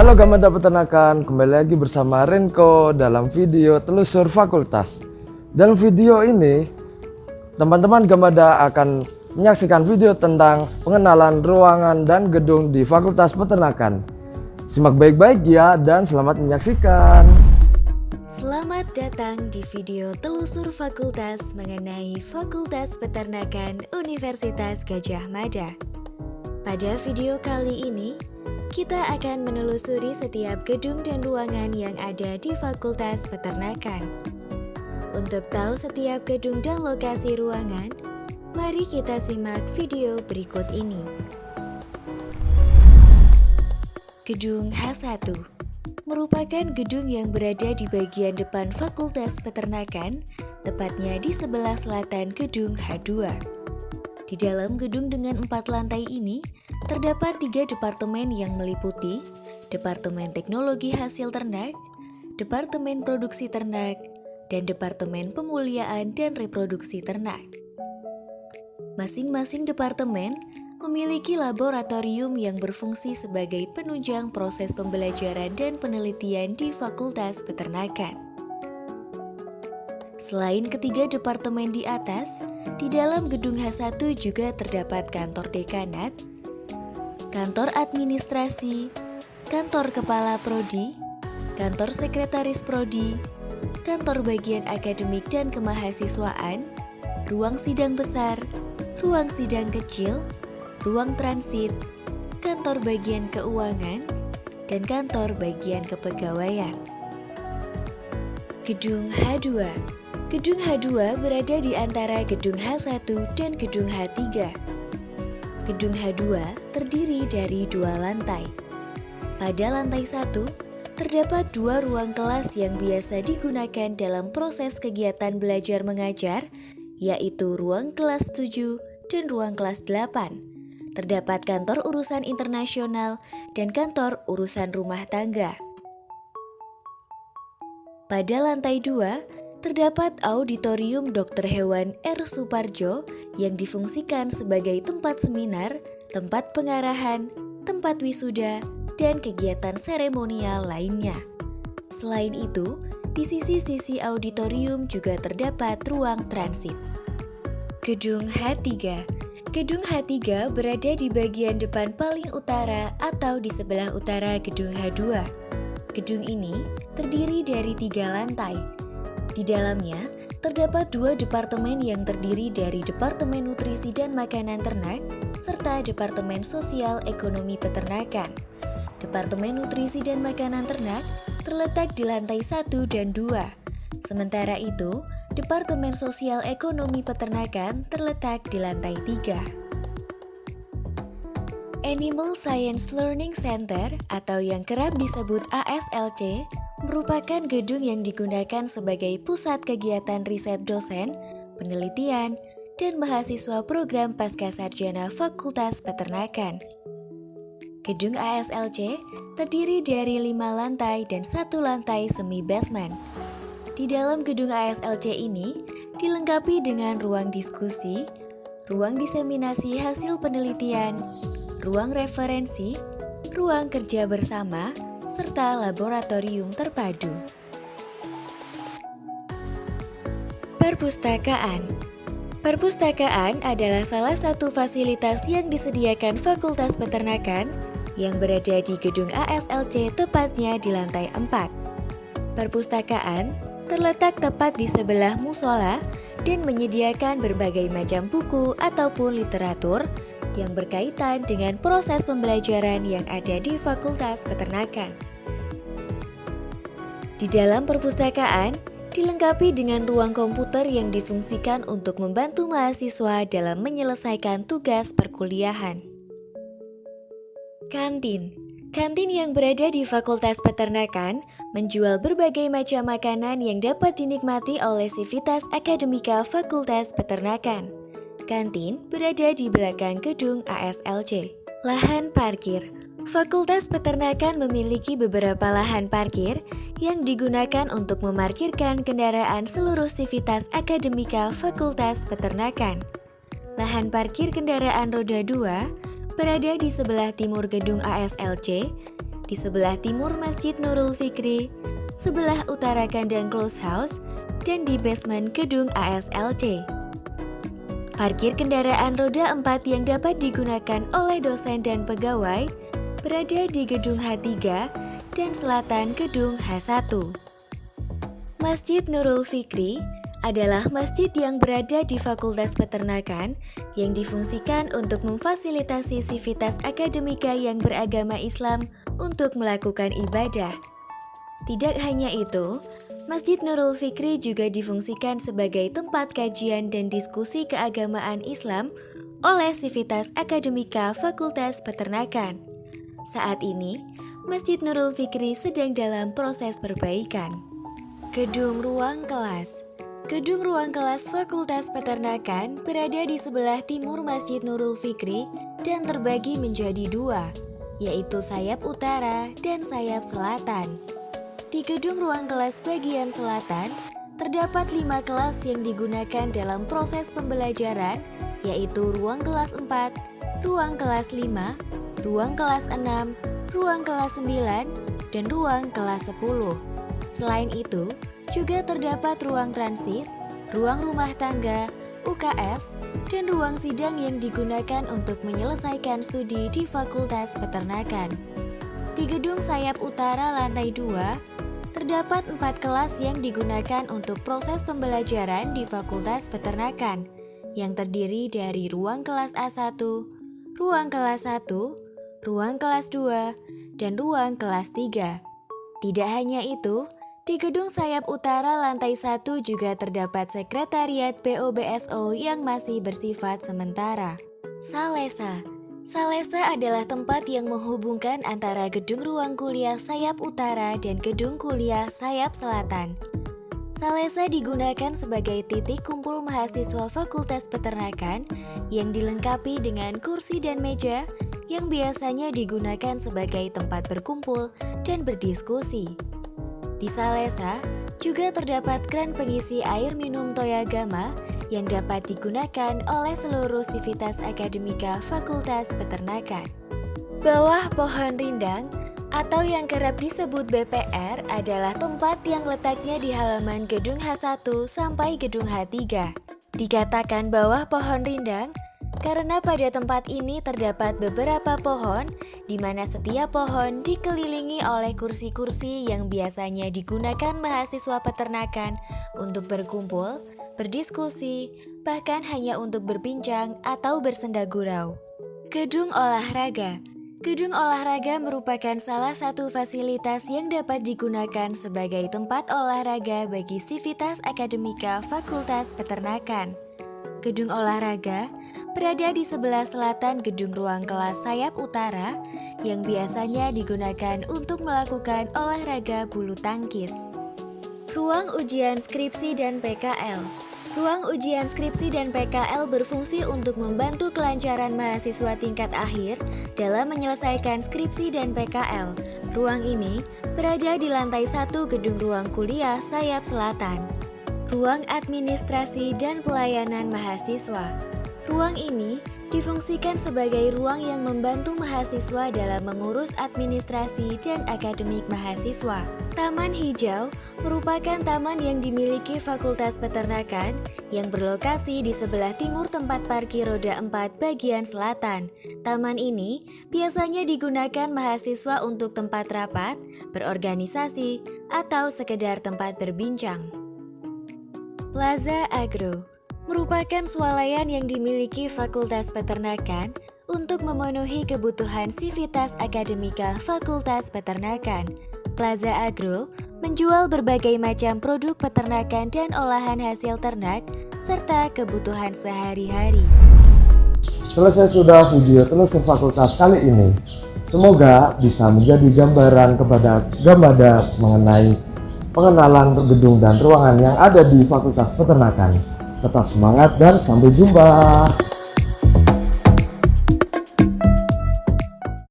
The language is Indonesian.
Halo Gamada Peternakan, kembali lagi bersama Renko dalam video Telusur Fakultas. Dalam video ini, teman-teman Gamada akan menyaksikan video tentang pengenalan ruangan dan gedung di Fakultas Peternakan. Simak baik-baik ya dan selamat menyaksikan. Selamat datang di video Telusur Fakultas mengenai Fakultas Peternakan Universitas Gadjah Mada. Pada video kali ini, kita akan menelusuri setiap gedung dan ruangan yang ada di Fakultas Peternakan. Untuk tahu setiap gedung dan lokasi ruangan, mari kita simak video berikut ini. Gedung H1 merupakan gedung yang berada di bagian depan Fakultas Peternakan, tepatnya di sebelah selatan gedung H2. Di dalam gedung dengan 4 lantai ini, terdapat 3 departemen yang meliputi Departemen Teknologi Hasil Ternak, Departemen Produksi Ternak, dan Departemen Pemuliaan dan Reproduksi Ternak. Masing-masing departemen memiliki laboratorium yang berfungsi sebagai penunjang proses pembelajaran dan penelitian di Fakultas Peternakan. Selain ketiga departemen di atas, di dalam gedung H1 juga terdapat kantor dekanat, kantor administrasi, kantor kepala prodi, kantor sekretaris prodi, kantor bagian akademik dan kemahasiswaan, ruang sidang besar, ruang sidang kecil, ruang transit, kantor bagian keuangan, dan kantor bagian kepegawaian. Gedung H2. Gedung H2 berada di antara gedung H1 dan gedung H3. Gedung H2 terdiri dari 2 lantai. Pada lantai 1, terdapat 2 ruang kelas yang biasa digunakan dalam proses kegiatan belajar mengajar, yaitu ruang kelas 7 dan ruang kelas 8. Terdapat kantor urusan internasional dan kantor urusan rumah tangga. Pada lantai 2, terdapat Auditorium Dr. Hewan R. Suparjo yang difungsikan sebagai tempat seminar, tempat pengarahan, tempat wisuda, dan kegiatan seremonial lainnya. Selain itu, di sisi-sisi auditorium juga terdapat ruang transit. Gedung H3. Gedung H3 berada di bagian depan paling utara atau di sebelah utara gedung H2. Gedung ini terdiri dari 3 lantai. Di dalamnya, terdapat 2 departemen yang terdiri dari Departemen Nutrisi dan Makanan Ternak, serta Departemen Sosial Ekonomi Peternakan. Departemen Nutrisi dan Makanan Ternak terletak di lantai 1 dan 2. Sementara itu, Departemen Sosial Ekonomi Peternakan terletak di lantai 3. Animal Science Learning Center atau yang kerap disebut ASLC merupakan gedung yang digunakan sebagai pusat kegiatan riset dosen, penelitian, dan mahasiswa program Pascasarjana Fakultas Peternakan. Gedung ASLC terdiri dari 5 lantai dan 1 lantai semi basement. Di dalam gedung ASLC ini dilengkapi dengan ruang diskusi, ruang diseminasi hasil penelitian, ruang referensi, ruang kerja bersama, serta laboratorium terpadu. Perpustakaan. Perpustakaan adalah salah satu fasilitas yang disediakan Fakultas Peternakan yang berada di gedung ASLC tepatnya di lantai 4. Perpustakaan terletak tepat di sebelah musola dan menyediakan berbagai macam buku ataupun literatur yang berkaitan dengan proses pembelajaran yang ada di Fakultas Peternakan. Di dalam perpustakaan, dilengkapi dengan ruang komputer yang difungsikan untuk membantu mahasiswa dalam menyelesaikan tugas perkuliahan. Kantin. Kantin yang berada di Fakultas Peternakan menjual berbagai macam makanan yang dapat dinikmati oleh sivitas akademika Fakultas Peternakan. Kantin berada di belakang gedung ASLC. Lahan parkir. Fakultas Peternakan memiliki beberapa lahan parkir yang digunakan untuk memarkirkan kendaraan seluruh sivitas akademika Fakultas Peternakan. Lahan parkir kendaraan roda 2 berada di sebelah timur gedung ASLC di sebelah timur Masjid Nurul Fikri, sebelah utara kandang Close House, dan di basement gedung ASLC. Parkir kendaraan roda 4 yang dapat digunakan oleh dosen dan pegawai berada di gedung H3 dan selatan gedung H1. Masjid Nurul Fikri adalah masjid yang berada di Fakultas Peternakan yang difungsikan untuk memfasilitasi sivitas akademika yang beragama Islam untuk melakukan ibadah. Tidak hanya itu, Masjid Nurul Fikri juga difungsikan sebagai tempat kajian dan diskusi keagamaan Islam oleh Sivitas Akademika Fakultas Peternakan. Saat ini, Masjid Nurul Fikri sedang dalam proses perbaikan. Gedung Ruang Kelas. Gedung Ruang Kelas Fakultas Peternakan berada di sebelah timur Masjid Nurul Fikri dan terbagi menjadi dua, yaitu sayap utara dan sayap selatan. Di gedung ruang kelas bagian selatan, terdapat 5 kelas yang digunakan dalam proses pembelajaran, yaitu ruang kelas 4, ruang kelas 5, ruang kelas 6, ruang kelas 9, dan ruang kelas 10. Selain itu, juga terdapat ruang transit, ruang rumah tangga, UKS, dan ruang sidang yang digunakan untuk menyelesaikan studi di Fakultas Peternakan. Di gedung sayap utara lantai 2, terdapat 4 kelas yang digunakan untuk proses pembelajaran di Fakultas Peternakan, yang terdiri dari ruang kelas A1, ruang kelas 1, ruang kelas 2, dan ruang kelas 3. Tidak hanya itu, di gedung sayap utara lantai 1 juga terdapat sekretariat BOBSO yang masih bersifat sementara. Salesa. Salesa adalah tempat yang menghubungkan antara gedung ruang kuliah sayap utara dan gedung kuliah sayap selatan. Salesa digunakan sebagai titik kumpul mahasiswa Fakultas Peternakan yang dilengkapi dengan kursi dan meja yang biasanya digunakan sebagai tempat berkumpul dan berdiskusi. Di Salesa juga terdapat kran pengisi air minum Toyagama yang dapat digunakan oleh seluruh sivitas akademika Fakultas Peternakan. Bawah pohon rindang atau yang kerap disebut BPR adalah tempat yang letaknya di halaman gedung H1 sampai gedung H3. Dikatakan bawah pohon rindang karena pada tempat ini terdapat beberapa pohon, di mana setiap pohon dikelilingi oleh kursi-kursi yang biasanya digunakan mahasiswa peternakan untuk berkumpul, berdiskusi, bahkan hanya untuk berbincang atau bersenda gurau. Gedung olahraga. Gedung olahraga merupakan salah satu fasilitas yang dapat digunakan sebagai tempat olahraga bagi sivitas akademika Fakultas Peternakan. Gedung olahraga berada di sebelah selatan gedung ruang kelas sayap utara yang biasanya digunakan untuk melakukan olahraga bulu tangkis. Ruang ujian skripsi dan PKL. Ruang ujian skripsi dan PKL berfungsi untuk membantu kelancaran mahasiswa tingkat akhir dalam menyelesaikan skripsi dan PKL. Ruang ini berada di lantai 1 gedung ruang kuliah sayap selatan. Ruang administrasi dan pelayanan mahasiswa. Ruang ini difungsikan sebagai ruang yang membantu mahasiswa dalam mengurus administrasi dan akademik mahasiswa. Taman hijau merupakan taman yang dimiliki Fakultas Peternakan yang berlokasi di sebelah timur tempat parkir roda 4 bagian selatan. Taman ini biasanya digunakan mahasiswa untuk tempat rapat, berorganisasi, atau sekedar tempat berbincang. Plaza Agro merupakan swalayan yang dimiliki Fakultas Peternakan untuk memenuhi kebutuhan sivitas akademika Fakultas Peternakan. Plaza Agro menjual berbagai macam produk peternakan dan olahan hasil ternak, serta kebutuhan sehari-hari. Selesai sudah video telusur fakultas kali ini. Semoga bisa menjadi gambaran kepada Gamada mengenai pengenalan gedung dan ruangan yang ada di Fakultas Peternakan. Tetap semangat dan sampai jumpa.